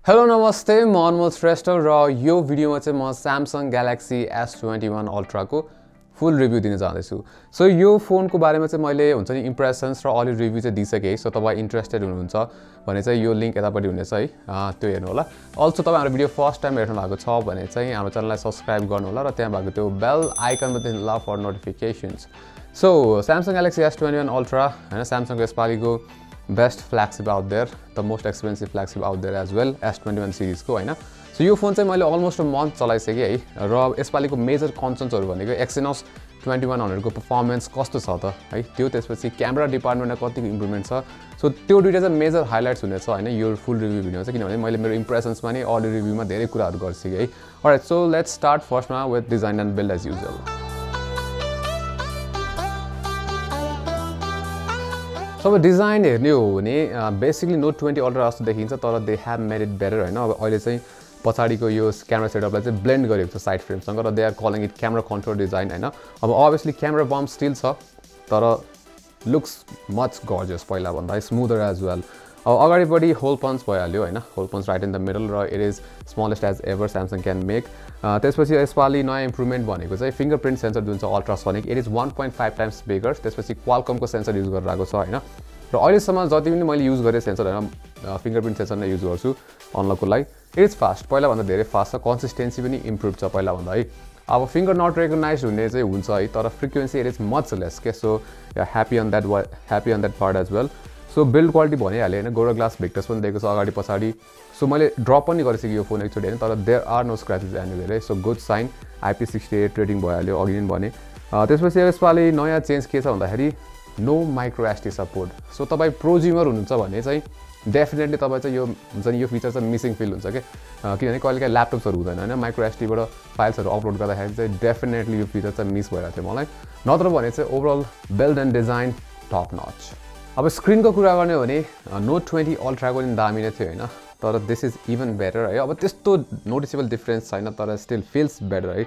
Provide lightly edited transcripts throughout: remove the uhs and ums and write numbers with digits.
Hello नमस्ते म अनमोल श्रेष्ठ र यो भिडियोमा चाहिँ म Samsung Galaxy S21 Ultra को फुल रिभ्यू दिन जाँदैछु। सो यो फोनको बारेमा चाहिँ मैले हुन्छ नि इम्प्रेसन्स र अलि रिभ्यू चाहिँ दिइसकेँ। सो तपाईं इन्ट्रेस्टेड हुनुहुन्छ भने चाहिँ यो लिंक यतापट्टि हुनेछ है, त्यो हेर्नु होला। अल्सो तपाईं हाम्रो भिडियो फर्स्ट टाइम हेर्नु भएको छ भने चाहिँ हाम्रो च्यानललाई सब्स्क्राइब गर्नु होला र त्यहाँ भएको त्यो बेल आइकनमा चाहिँ ला for notifications. So Samsung Galaxy S21 Ultra हैन, Samsung को यसपालिको best flagship out there, the most expensive flagship out there as well S21 series को हैन। सो यो फोन चाहिँ मैले अलमोस्ट अ मन्थ चलाइसकेँ है र यसपालिको मेजर कन्सर्न्सहरु भनेको Exynos 2100 को परफर्मेन्स कस्तो छ त है, त्यो त्यसपछि क्यामेरा डिपार्टमेन्टमा कतिको इम्प्रुभमेन्ट छ। सो त्यो दुईटा चाहिँ मेजर हाइलाइट्स हुनेछ हैन यो फुल रिभ्यू भिडियोमा चाहिँ, किनभने मैले मेरो इम्प्रेसन्समा नि अर्ली रिभ्यूमा धेरै कुराहरु गर्छु है। अलराइट, सो लेट्स स्टार्ट फर्स्टमा with design and build as usual. So अब डिजाइन हेर्ने हो भने बेसिकली Note 20 Ultra जस्तो देखिन्छ, तर they have made it better हैन। अब अहिले चाहिँ पछाडीको यो क्यामेरा सेटअपलाई चाहिँ ब्लेन्ड गरेको छ साइड फ्रेमसँग र they are calling it camera control design हैन। अब अभियसली क्यामेरा बम्प स्टिल छ, तर लुक्स मच गॉर्जियस पहिला भन्दा स्मुदर एज वेल। अब अगाडिपट्टि होल पन्च भइहाल्यो हैन, hole punch right in the middle र it is smallest as ever Samsung can make. त्यसपछि यसपालि नयाँ इम्प्रुभमेन्ट भनेको चाहिँ फिंगरप्रिन्ट सेन्सर जुन छ ultrasonic, it is 1.5 times bigger. त्यसपछि क्वालकमको सेन्सर युज गरिरहेको छ हैन। र अहिलेसम्म जति पनि मैले युज गरेँ सेन्सर हैन, फिंगरप्रिन्ट सेन्सर नै युज गर्छु अनलकको लागि। इट इज फास्ट, पहिला भन्दा धेरै फास्ट छ, कन्सिस्टेन्सी पनि इम्प्रुभ छ पहिला भन्दा है। अब फिंगर नट रिकग्नाइज हुने चाहिँ हुन्छ है, तर frequency it is much less के। So happy on that part as well. So build quality भनिहालेँ हैन, गोरा ग्लास भिक्टर्स पनि दिएको छ अगाडि पछाडि। सो मैले ड्रप पनि गरिसकेँ यो फोन एकचोटि हैन, तर there are no scratches anywhere है। So good sign, IP68 rating भइहाल्यो अघि नै भने। त्यसपछि यसपालि नयाँ चेन्ज के छ भन्दाखेरि no micro SD support. So तपाईँ प्रोज्युमर हुनुहुन्छ भने चाहिँ डेफिनेटली तपाईँ चाहिँ यो हुन्छ नि यो फिचर चाहिँ मिसिङ फिल हुन्छ के, किनभने कहिलेकाहीँ ल्यापटप्सहरू हुँदैन हैन, माइक्रो SDबाट फाइल्सहरू अपलोड गर्दाखेरि चाहिँ डेफिनेटली यो फिचर चाहिँ मिस भइरहेको थियो मलाई। नत्र भने चाहिँ overall build and design top notch. अब स्क्रिनको कुरा गर्ने हो भने Note 20 Ultra को नि दामी नै थियो हैन, तर दिस इज इभन बेटर है। अब त्यस्तो नोटिसेबल डिफरेन्स छैन, तर स्टिल फिल्स बेटर है।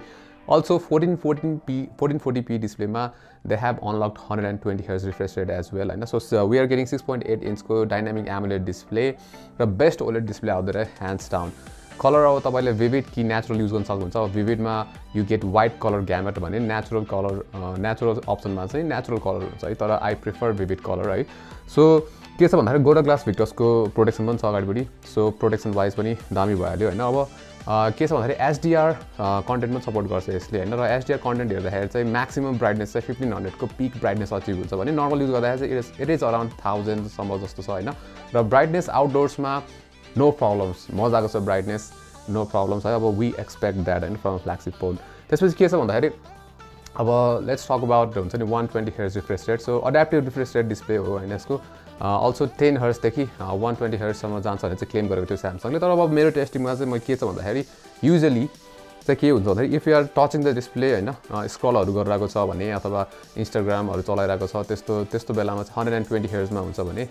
अल्सो 1440p डिस्प्लेमा they have unlocked 120Hz refresh rate as well हैन। सो वी आर गेटिङ 6.8 इन्चको डाइनामिक एमोलेड डिस्प्ले र बेस्ट ओलेड डिस्प्ले आउँदै रह्यो ह्यान्ड्स डाउन। कलर अब तपाईँले विविड कि नेचुरल युज गर्न सक्नुहुन्छ। अब विविडमा you get wide colour gamut भने नेचुरल कलर नेचुरल अप्सनमा चाहिँ नेचुरल कलर हुन्छ है, तर आई प्रिफर विविड कलर है। सो के छ भन्दाखेरि गोरा ग्लास भिक्टर्सको प्रोटेक्सन पनि छ अगाडिपट्टि, सो प्रोटेक्सन वाइज पनि दामी भइहाल्यो हैन। अब के छ भन्दाखेरि SDR कन्टेन्ट पनि सपोर्ट गर्छ यसले हैन, र SDR कन्टेन्ट हेर्दाखेरि चाहिँ म्याक्सिमम ब्राइटनेस चाहिँ 1500 को पिक ब्राइटनेस अचिभ हुन्छ भने नर्मल युज गर्दाखेरि चाहिँ इट इज अराउन्ड 1000 सम्म जस्तो छ हैन। र ब्राइटनेस आउटडोर्समा नो प्रब्लम्स, मजाको छ ब्राइटनेस, नो प्रब्लम्स है। अब वी एक्सपेक्ट द्याट हैन फ्रम फ्ल्यागशिप फोन। त्यसपछि के छ भन्दाखेरि अब लेट्स टक अबाउट हुन्छ नि 120Hz refresh rate. So adaptive refresh rate display हो हैन यसको। अल्सो 10Hz देखि 120Hz सम्म जान्छ भने चाहिँ क्लेम गरेको थियो स्यामसङले। तर अब मेरो टेस्टिङमा चाहिँ म के छ भन्दाखेरि युजुअली चाहिँ के हुन्छ भन्दाखेरि if you are touching the display हैन, स्क्रलहरू गरिरहेको छ भने अथवा इन्स्टाग्रामहरू चलाइरहेको छ त्यस्तो बेलामा चाहिँ 120Hz मा हुन्छ भने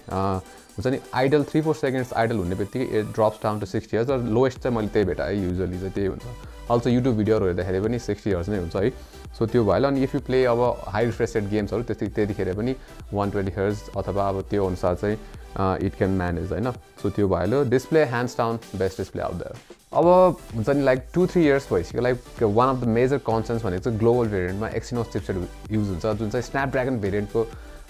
हुन्छ नि आइडल 3-4 सेकेन्ड्स आइडल हुने बित्तिकै it drops down to 60Hz र लोएस्ट चाहिँ मैले त्यही भेटाएँ युजुअली चाहिँ त्यही हुन्छ। अल्सो युट्युब भिडियोहरू हेर्दाखेरि पनि 60Hz नै हुन्छ है। सो त्यो भइहाल्यो। अनि इफ यु प्ले अब हाई रिफ्रेश रेट गेम्सहरू त्यतिखेर पनि 120Hz अथवा अब त्यो अनुसार चाहिँ इट क्यान म्यानेज हैन। सो त्यो भइहाल्यो। Display hands down best display out there. अब हुन्छ नि लाइक 2-3 इयर्स भइसक्यो, like one of the major concerns भनेको चाहिँ ग्लोबल भेरिएन्टमा Exynos चिपसेट युज हुन्छ, जुन चाहिँ स्न्यापड्रागन भेरिएन्टको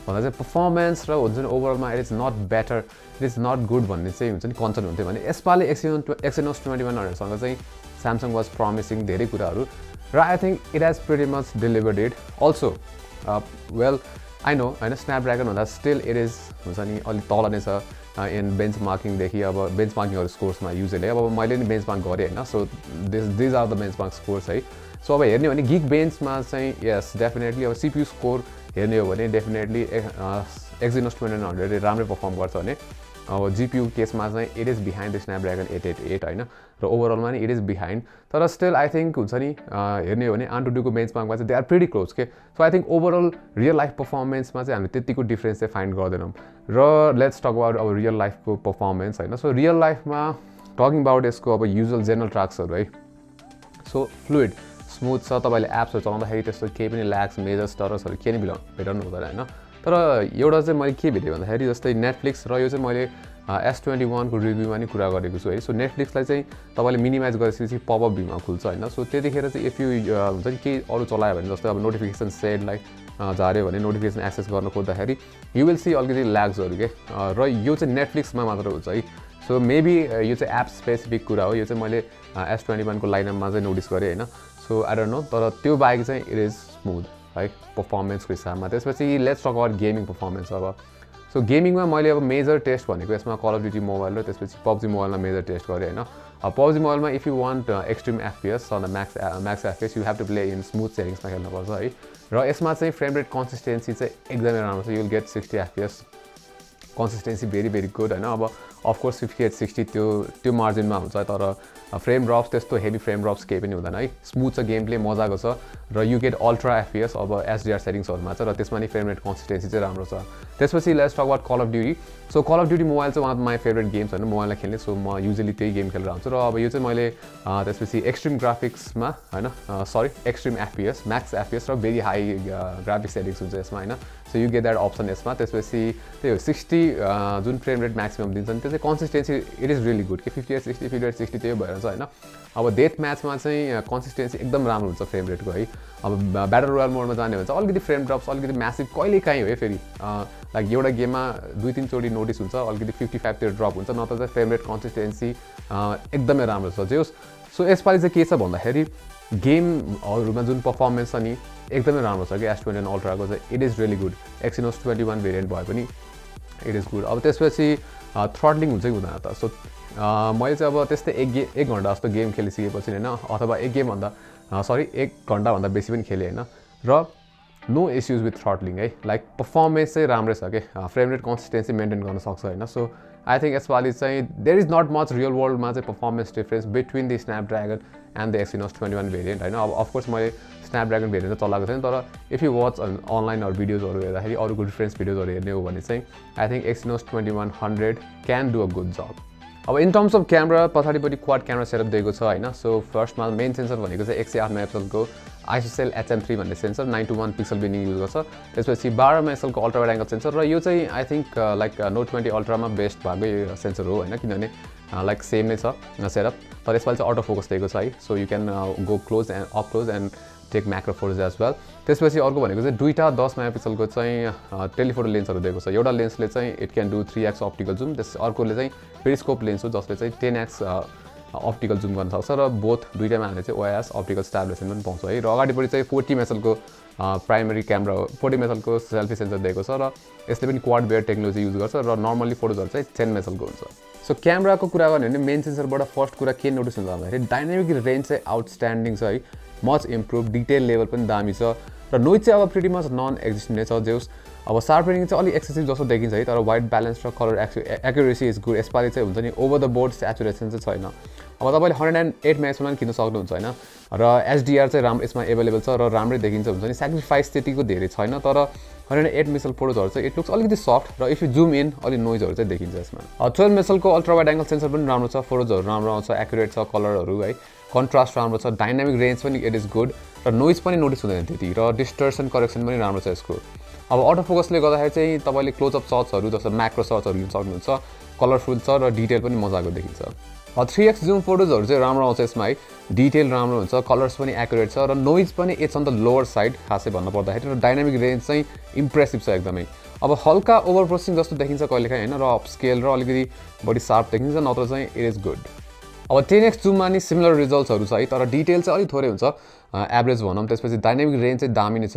भन्दा चाहिँ पर्फर्मेन्स र हुन्छ नि ओभरअलमा it is not better, it is not good भन्ने चाहिँ हुन्छ नि कन्सर्न हुन्थ्यो। भने यसपालि Exynos 2100सँग चाहिँ Samsung वाज प्रमिसिङ धेरै कुराहरू र I think it has pretty much delivered it. Also well I know होइन स्न्यापड्रागन भन्दा स्टिल इट इज हुन्छ नि अलिक तल नै छ इन बेन्च मार्किङदेखि। अब बेन्च मार्किङहरू स्कोर्समा युजले अब मैले नि बेन्च मार्क गरेँ होइन। So these are the benchmark scores है। सो अब हेर्ने हो भने गिग बेन्चमा चाहिँ यस डेफिनेटली अब CPU स्कोर हेर्ने हो भने डेफिनेटली Exynos 2100 राम्रै पर्फर्म गर्छ भने अब GPU केसमा चाहिँ it is behind the Snapdragon 888 हैन, र ओभरअलमा नि इट इज बिहाइन्ड। तर स्टिल आई थिङ्क हुन्छ नि हेर्ने हो भने AnTuTu को बेन्चमार्कमा चाहिँ दे आर प्रिटी क्लोज के। So I think overall real life पर्फर्मेन्समा चाहिँ हामीले त्यतिको डिफ्रेन्स चाहिँ फाइन्ड गर्दैनौँ। र लेट्स टक अबाउट अब रियल लाइफको पर्फर्मेन्स हैन। सो रियल लाइफमा टकिङ अबाउट यसको अब युजुअल जेनरल ट्र्याक्सहरू है। सो फ्लुइड स्मुथ छ, तपाईँले एप्सहरू चलाउँदाखेरि त्यस्तो केही पनि ल्याग्स मेजर स्टरर्सहरू केही नै भेटाउनु हुँदैन हैन। तर एउटा चाहिँ मैले के भेटेँ भन्दाखेरि जस्तै नेटफ्लिक्स र यो चाहिँ मैले S21 को रिभ्यूमा नि कुरा गरेको छु है सो नेटफ्लिक्सलाई चाहिँ तपाईले मिनिमाइज गरेपछि पपअप भ्यूमा खुल्छ हैन सो त्यतिखेर चाहिँ इफ यु हुन्छ नि केही अरु चलायो भने जस्तै अब नोटिफिकेसन सेटलाई झार्यो भने नोटिफिकेसन एक्सेस गर्न खोज्दाखेरि यु विल सी अलिकति ल्याग्सहरु के र यो चाहिँ नेटफ्लिक्समा मात्र हुन्छ है सो मेबी यो चाहिँ एप स्पेसिफिक कुरा हो यो चाहिँ मैले S21 को लाइनअपमा चाहिँ नोटिस गरेँ हैन सो आई डोन्ट नो तर त्यो बाहेक चाहिँ इट इज स्मुथ है परफर्मेन्सको हिसाबमा त्यसपछि let's talk about gaming performance अब सो गेमिङमा मैले अब मेजर टेस्ट भनेको यसमा कल अफ ड्युटी मोबाइल र त्यसपछि पबजी मोबाइलमा मेजर टेस्ट गरेँ हैन पबजी मोबाइलमा if you want extreme FPS on the max FPS you have to play in smooth सेटिङ्समा खेल्नुपर्छ है र यसमा चाहिँ फ्रेम रेट कन्सिस्टेन्सी चाहिँ एकदमै राम्रो छ you will get 60 FPS consistency very very good हैन अब अफकोर्स 58-60 त्यो मार्जिनमा हुन्छ तर फ्रेम ड्रप्स त्यस्तो हेभी फ्रेम ड्रप्स केही पनि हुँदैन है स्मुथ छ गेम प्ले मजाको छ र यु गेट अल्ट्रा एफपीएस अब एसडीआर सेटिङ्सहरुमा छ र त्यसमा नि फ्रेम रेट कन्सिस्टेन्सी चाहिँ राम्रो छ त्यसपछि let's talk about call of duty so call of duty mobile चाहिँ one of my favourite games हैन मोबाइलमा खेल्ने सो म युजुअली त्यही गेम खेलेर आउँछु र अब यो चाहिँ मैले त्यसपछि एक्सट्रिम ग्राफिक्समा हैन sorry extreme FPS max FPS र भेरी हाई ग्राफिक्स सेटिङ्स हुन्छ यसमा हैन so you get that option यसमा त्यसपछि त्यही हो 60 जुन फ्रेम रेट म्याक्सिमम दिन्छ नि त्यो चाहिँ consistency it is really good कि 58-60 त्यही भएर चाहिँ हैन अब डेथ म्याचमा चाहिँ कन्सिस्टेन्सी एकदम राम्रो हुन्छ फ्रेम रेटको है अब ब्याटल रोयल मोडमा जाने भने चाहिँ अलिकति फ्रेम ड्रप्स अलिकति म्यासिभ कहिले काहीँ हो है फेरि लाइक एउटा गेममा 2-3 चोटि नोटिस हुन्छ अलिकति 55 तिर ड्रप हुन्छ नत्र चाहिँ फ्रेम रेट कन्सिस्टेन्सी एकदमै राम्रो छ जे होस् सो यसपालि चाहिँ के छ भन्दाखेरि गेमहरुमा जुन परफर्मेन्स छ नि एकदमै राम्रो छ कि S21 अल्ट्राको चाहिँ it is really good Exynos 21 variant भए पनि इट इज गुड अब त्यसपछि थ्रटलिङ हुन्छ कि हुँदैन त सो मैले चाहिँ अब त्यस्तै एक घन्टा जस्तो गेम खेलिसकेपछि हैन अथवा एक घन्टाभन्दा बेसी पनि खेलेँ हैन र नो इस्युज विथ थ्रटलिङ है लाइक परफर्मेन्स चाहिँ राम्रै छ के फ्रेम रेट कन्सिस्टेन्सी मेन्टेन गर्न सक्छ हैन सो आई थिङ्क यसपालि चाहिँ there is not much real वर्ल्डमा चाहिँ performance difference between the Snapdragon and the Exynos 21 variant हैन अब अफकोर्स मैले स्न्यापड्रागन भेरिएन्ट चाहिँ चलाएको थिएँ तर इफ यु वाच अनलाइन अरू भिडियोजहरू हेर्दाखेरि अरूको डिफरेन्स भिडियोजहरू हेर्ने हो भने चाहिँ I think Exynos 2100 can do a good job अब इन टर्म्स अफ क्यामेरा पछाडिपट्टि क्वाड क्यामेरा सेटअप दिएको छ हैन सो फर्स्टमा मेन सेन्सर भनेको चाहिँ 108 मेगापिक्सलको आइसोसेल HM3 भन्ने सेन्सर 921 पिक्सल बिनिङ युज गर्छ त्यसपछि 12 मेगापिक्सलको अल्ट्रा वाइड एङ्गल सेन्सर र यो चाहिँ आई थिङ्क लाइक नोट 20 अल्ट्रामा बेस्ट भएको सेन्सर हो हैन किनभने लाइक सेम नै छ सेटअप तर यसपालि चाहिँ अटो फोकस दिएको छ है so you can go close and up close and take macro photos as well त्यसपछि अर्को भनेको चाहिँ दुईटा 10 मेगापिक्सलको चाहिँ टेलिफोटो लेन्सहरू दिएको छ एउटा लेन्सले चाहिँ it can do 3x optical zoom त्यस अर्कोले चाहिँ पेरिस्कोप लेन्स हो जसले चाहिँ 10x अप्टिकल जुम गर्न सक्छ र बोथ दुईटामा हामीले चाहिँ OIS अप्टिकल स्ट्याबिलेसन पनि पाउँछ है र अगाडिपट्टि चाहिँ 40 मेगापिक्सलको प्राइमरी क्यामेरा 40 मेगापिक्सलको सेल्फी सेन्सर दिएको छ र यसले पनि क्वाड बेयर टेक्नोलोजी युज गर्छ र नर्मली फोटोजहरू चाहिँ 10 मेगापिक्सलको हुन्छ सो क्यामेराको कुरा गर्ने भने मेन सेन्सरबाट फर्स्ट कुरा के नोटिस हुन्छ भन्दाखेरि डाइनामिक रेन्ज चाहिँ आउटस्ट्यान्डिङ छ है मच इम्प्रुभ डिटेल लेभल पनि दामी छ र नोइज चाहिँ अब प्रिटी मच नन एक्जिस्टेन्ट नै छ जे होस् अब शार्पनिङ चाहिँ अलिक एक्सेसिभ जस्तो देखिन्छ है तर वाइट ब्यालेन्स र कलर एक्युरेसी इज गुड यसपालि चाहिँ हुन्छ नि ओभर द बोर्ड स्याचुरेसन चाहिँ छैन अब तपाईँले 108 मेगापिक्सलमा किन्न सक्नुहुन्छ हैन र एचडीआर चाहिँ राम्रो यसमा एभाइलेबल छ र राम्रै देखिन्छ हुन्छ नि सेक्रिफाइस त्यतिको धेरै छैन तर 108 मेगापिक्सल फोटोजहरू चाहिँ इट लुक्स अलिकति सफ्ट र इफ यु जुम इन अलिक नोइजहरू चाहिँ देखिन्छ यसमा 12 मेगापिक्सलको अल्ट्रा वाइड एङ्गल सेन्सर पनि राम्रो छ फोटोजहरू राम्रो आउँछ एक्युरेट छ कलरहरू है कन्ट्रास्ट राम्रो छ डाइनामिक रेन्ज पनि इट इज गुड र नोइज पनि नोटिस हुँदैन त्यति र डिस्टर्सन करेक्सन पनि राम्रो छ यसको अब अटो फोकसले गर्दाखेरि चाहिँ तपाईँले क्लोजअप सर्ट्सहरू जस्तो म्याक्रो सर्ट्सहरू लिन सक्नुहुन्छ कलरफुल छ र डिटेल पनि मजाको देखिन्छ 3x जुम फोटोजहरू चाहिँ राम्रो आउँछ यसमा है डिटेल राम्रो हुन्छ कलर्स पनि एक्युरेट छ र नोइज पनि it's on the lower side खासै भन्नु पर्दाखेरि र डाइनामिक रेन्ज चाहिँ इम्प्रेसिभ छ एकदमै अब हल्का ओभर प्रोसेसिङ जस्तो देखिन्छ कहिलेकाहीँ हैन र अप स्केल र अलिकति बढी शार्प देखिन्छ नत्र चाहिँ इट इज गुड अब 10x जुममा नि सिमिलर रिजल्ट्सहरू छ है तर डिटेल चाहिँ अलिक थोरै हुन्छ एभरेज भनौँ त्यसपछि डाइनामिक रेन्ज चाहिँ दामी नै छ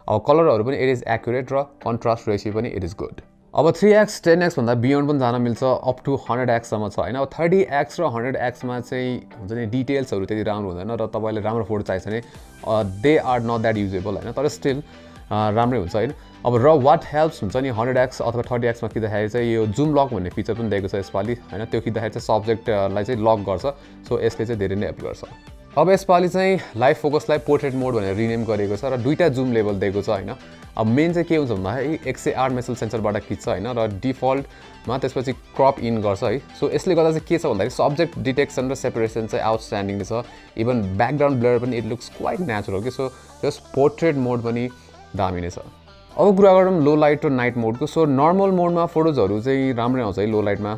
अब कलरहरू पनि इट इज एक्युरेट र कन्ट्रास्ट रेसियो पनि इट इज गुड अब 3x 10x भन्दा बियोन्ड पनि जान मिल्छ अप टु 100x सम्म छ हैन अब 30x र 100x मा चाहिँ हुन्छ नि डिटेल्सहरू त्यति राम्रो हुँदैन र तपाईले राम्रो फोटो चाहिन्छ भने they are not that usable हैन तर स्टिल राम्रै हुन्छ हैन अब र वाट हेल्प्स हुन्छ नि 100x अथवा 30x मा किन्दाखेरि चाहिँ यो जुम लक भन्ने फिचर पनि दिएको छ यसपालि हैन त्यो किन्दाखेरि चाहिँ सब्जेक्टलाई चाहिँ लक गर्छ सो यसले चाहिँ धेरै नै हेल्प गर्छ अब यसपालि चाहिँ लाइभ फोकसलाई पोर्ट्रेट मोड भनेर रिनेम गरेको छ र दुईटा जुम लेभल दिएको छ हैन अब मेन चाहिँ के हुन्छ भन्दाखेरि 108 मेगापिक्सल सेन्सरबाट खिच्छ हैन र डिफल्टमा त्यसपछि क्रप इन गर्छ है सो यसले गर्दा चाहिँ के छ भन्दाखेरि सब्जेक्ट डिटेक्सन र सेपरेसन चाहिँ आउटस्ट्यान्डिङ छ इभन ब्याकग्राउन्ड ब्लर पनि इट लुक्स क्वाइट नेचुरल के सो जस्ट पोर्ट्रेट मोड पनि दामी नै छ अब कुरा गरौँ लो लाइट र नाइट मोडको। सो नर्मल मोडमा फोटोजहरू चाहिँ राम्रै आउँछ है लो लाइटमा,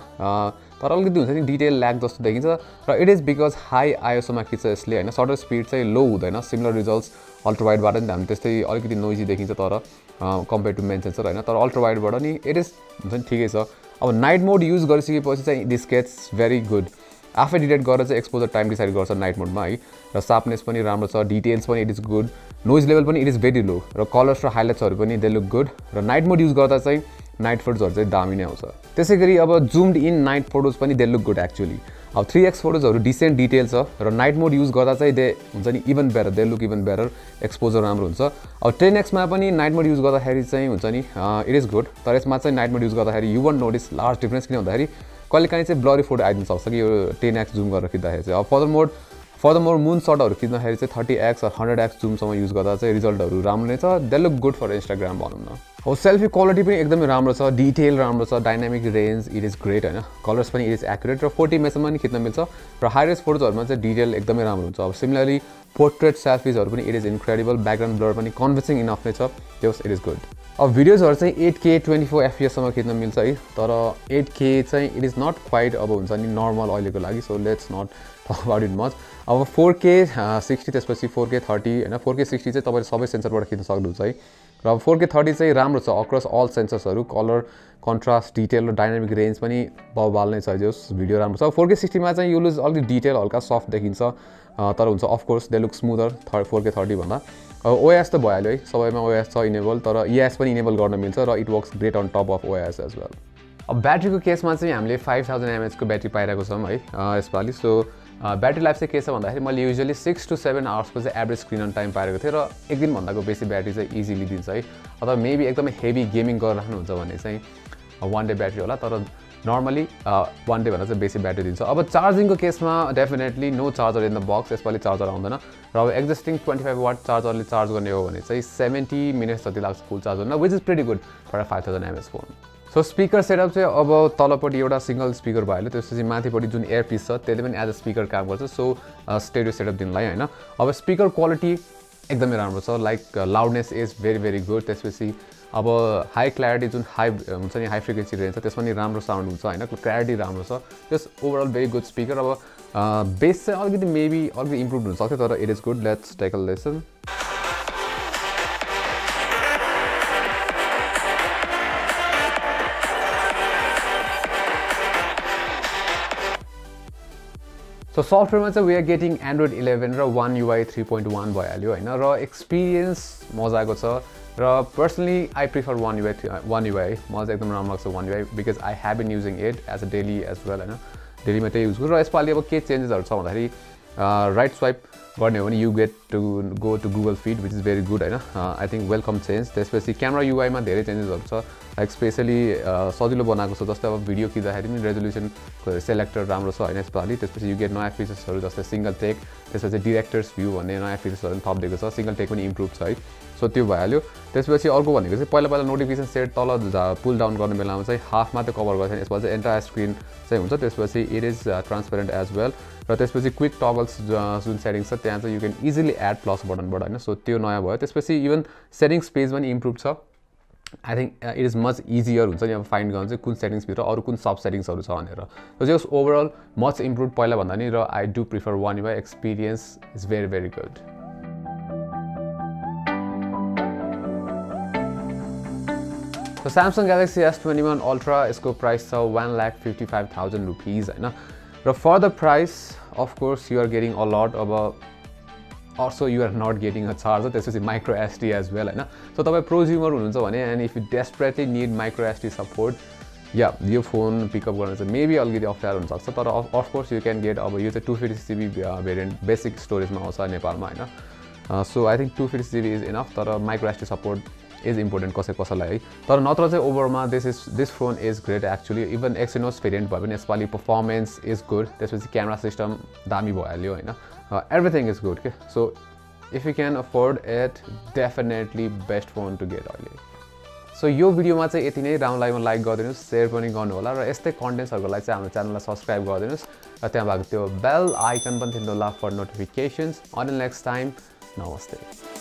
तर अलिकति हुन्छ नि डिटेल ल्याग जस्तो देखिन्छ र इट इज बिकज हाई आइएसओमा खिच्छ यसले होइन। सटर स्पिड चाहिँ लो हुँदैन, सिमिलर रिजल्ट्स अल्ट्रा वाइडबाट नि हामी त्यस्तै अलिकति नोइजी देखिन्छ तर कम्पेयर टु मेन सेन्सर होइन, तर अल्ट्रा वाइडबाट नि इट इज हुन्छ नि ठिकै छ। अब नाइट मोड युज गरिसकेपछि चाहिँ दिस गेट्स भेरी गुड, आफै डिटेक्ट गरेर चाहिँ एक्सपोजर टाइम डिसाइड गर्छ नाइट मोडमा है, र सार्पनेस पनि राम्रो छ, डिटेल्स पनि it is good, noise level पनि इट इज भेरी लो, र कलर्स र हाइलाइट्सहरू पनि दे लुक गुड, र नाइट मोड युज गर्दा चाहिँ नाइट फोटोजहरू चाहिँ दामी नै आउँछ। त्यसै गरी अब जुम्ड इन नाइट फोटोज पनि दे लुक गुड एक्चुअली। अब 3x फोटोजहरू डिसेन्ट डिटेल छ र नाइट मोड युज गर्दा चाहिँ दे हुन्छ नि even better, they look even better, exposure राम्रो हुन्छ। अब 10x पनि नाइट मोड युज गर्दाखेरि चाहिँ हुन्छ नि इट इज गुड, तर यसमा चाहिँ नाइट मोड युज गर्दाखेरि you want notice large difference, किन भन्दाखेरि कहिले काहीँ चाहिँ ब्लरी फोटो आइदिन सक्छ कि यो 10x जुम गरेर खिच्दाखेरि चाहिँ। अब फर्दरमोर मुन सटहरू खिच्दाखेरि चाहिँ 30x र 100x जुमसम्म युज गर्दा चाहिँ रिजल्टहरू राम्रो नै छ, they look good for Instagram भनौँ न। अब सेल्फी क्वालिटी पनि एकदमै राम्रो छ, डिटेल राम्रो छ, dynamic range it is great होइन, कलर्स पनि इट इज एक्युरेट र 40 मेसम्म पनि खिच्न मिल्छ, र हाइरेस फोटोजहरूमा चाहिँ डिटेल एकदमै राम्रो हुन्छ। अब सिमिलरली पोर्ट्रेट सेल्फिजहरू पनि it is incredible, background blur पनि कन्भिन्सिङ इनफ नै छ, त्योस इट इज गुड। अब भिडियोजहरू चाहिँ 8K 24 FPS खिच्न मिल्छ है, तर 8K चाहिँ इट इज नट क्वाइट अब हुन्छ नि नर्मल अहिलेको लागि, so let's not talk about it much. अब 4K 60 त्यसपछि 4K 30 होइन, 4K 60 चाहिँ तपाईँले सबै सेन्सरबाट खिच्न सक्नुहुन्छ है, र अब 4K 30 चाहिँ राम्रो छ अक्रस अल सेन्सर्सहरू, कलर कन्ट्रास्ट डिटेल र डाइनामिक रेन्ज पनि बवाल नै छ, जोस् भिडियो राम्रो छ। 4K 60 मा चाहिँ युज अलिकति डिटेल हल्का सफ्ट देखिन्छ, तर हुन्छ of course they look smoother 4K 30 भन्दा। अब OIS त भइहाल्यो है, सबैमा OIS छ इनेबल, तर EIS पनि इनेबल गर्न मिल्छ र it works great on top of OIS as well. अब ब्याट्रीको केसमा चाहिँ हामीले 5000 mAh को ब्याट्री पाइरहेको छौँ है यसपालि। सो ब्याट्री लाइफ चाहिँ के छ भन्दाखेरि मैले युजली 6 to 7 आवर्सको चाहिँ एभरेज स्क्रिन अन टाइम पाएको थिएँ, र एक दिनभन्दाको बेसी ब्याट्री चाहिँ इजिली दिन्छ है। अथवा मेबी एकदमै हेभी गेमिङ गरिराख्नुहुन्छ भने चाहिँ 1 डे ब्याट्री होला, तर नर्मली 1 डे भन्दा चाहिँ बेसी ब्याट्री दिन्छ। अब चार्जिङको केसमा definitely no charger in the box, यसपालि चार्जर आउँदैन, र अब एक्जिस्टिङ 25 वाट चार्जरले चार्ज गर्ने हो भने चाहिँ 70 मिनट्स जति लाग्छ फुल चार्ज गर्न, which is pretty good for a 5000 mAh फोन। सो स्पिकर सेटअप चाहिँ अब तलपट्टि एउटा सिङ्गल स्पिकर भइहाल्यो, त्यसपछि माथिपट्टि जुन एयरपिस छ त्यसले पनि एज अ स्पिकर काम गर्छ, सो स्टेरियो सेटअप दिनलाई होइन। अब स्पिकर क्वालिटी एकदमै राम्रो छ, like loudness is very very good, त्यसपछि अब हाई क्ल्यारिटी जुन हाई हुन्छ नि हाई फ्रिक्वेन्सी रेन्ज छ त्यसमा नि राम्रो साउन्ड हुन्छ होइन, क्ल्यारिटी राम्रो छ, त्यस ओभरअल भेरी गुड स्पिकर। अब बेस चाहिँ अलिकति मेबी अलिकति इम्प्रुभ हुनसक्थ्यो, तर it is good, let's take a lesson. So सफ्टवेयरमा चाहिँ वी आर गेटिङ एन्ड्रोइड 11 र One UI 3.1 भइहाल्यो होइन, र एक्सपिरियन्स मजाको छ, र personally I prefer One UI है, मलाई चाहिँ एकदम राम्रो लाग्छ One UI because I have been using it as a daily as well होइन, डेलीमा त्यही युज गर्छु। र यसपालि अब के चेन्जेसहरू छ भन्दाखेरि राइट स्वाइप गर्ने हो भने you get to go to Google feed which is very good होइन, आई थिङ्क वेलकम चेन्ज। त्यसपछि क्यामेरा युआईमा धेरै चेन्जेसहरू छ, लाइक स्पेसली सजिलो बनाएको छ, जस्तै अब भिडियो खिच्दाखेरि पनि रेजोल्युसन सेलेक्टर राम्रो छ होइन यसपालि। त्यसपछि यु गेट नयाँ फिचर्सहरू जस्तै सिङ्गल टेक, त्यसपछि डिरेक्टर्स भ्यू भन्ने नयाँ फिचर्सहरू पनि थपिदिएको छ, सिङ्गल टेक पनि इम्प्रुभ छ है, सो त्यो भइहाल्यो। त्यसपछि अर्को भनेको चाहिँ पहिला नोटिफिकेसन सेट तल पुल डाउन गर्ने बेलामा चाहिँ हाफ मात्रै कभर गर्छ, यसमा चाहिँ एन्टायर स्क्रिन चाहिँ हुन्छ, त्यसपछि it is transparent as well, र त्यसपछि क्विक टगल्स जुन सेटिङ्स छ त्यहाँ चाहिँ you can easily add plus बटनबाट होइन, सो त्यो नयाँ भयो। त्यसपछि इभन सेटिङ्स पेज पनि इम्प्रुभ छ, I think it is much easier हुन्छ नि अब फाइन्ड गर्नु चाहिँ कुन सेटिङ्सभित्र अरू कुन सब सेटिङ्सहरू छ भनेर, so just overall much improve पहिला भन्दा नि, र I do prefer One UI, experience is very very good. So Samsung Galaxy S21 Ultra यसको प्राइस छ 1,55,000 रुपिज होइन, र for the price of course you are getting a lot, अब also you are not getting a charger, त्यसपछि micro SD as well होइन। So तपाईँ prosumer हुनुहुन्छ भने and if you desperately need micro SD support, या यो phone pickup गर्न चाहिँ maybe अलिकति अप्ठ्यारो हुनसक्छ, तर अफकोर्स यु क्यान गेट, अब यो चाहिँ 256GB भेरिएन्ट बेसिक स्टोरेजमा आउँछ नेपालमा होइन, so I think 256GB is enough, तर micro SD support is important कसैलाई है, तर नत्र चाहिँ ओभरमा this phone is great actually. Even Exynos variant भए पनि यसपालि पर्फर्मेन्स इज गुड, त्यसपछि क्यामेरा सिस्टम दामी भइहाल्यो होइन, एभ्रिथिङ इज गुड के, so if you can afford it definitely best phone to get अहिले। सो यो भिडियोमा चाहिँ यति नै, राम्रो लाग्यो लाइक गरिदिनुहोस्, सेयर पनि गर्नुहोला, र यस्तै कन्टेन्ट्सहरूको लागि चाहिँ हाम्रो च्यानललाई सब्सक्राइब गरिदिनुहोस्, र त्यहाँ भएको त्यो बेल आइकन पनि थिच्नुहोला for notifications. Until next time, नमस्ते।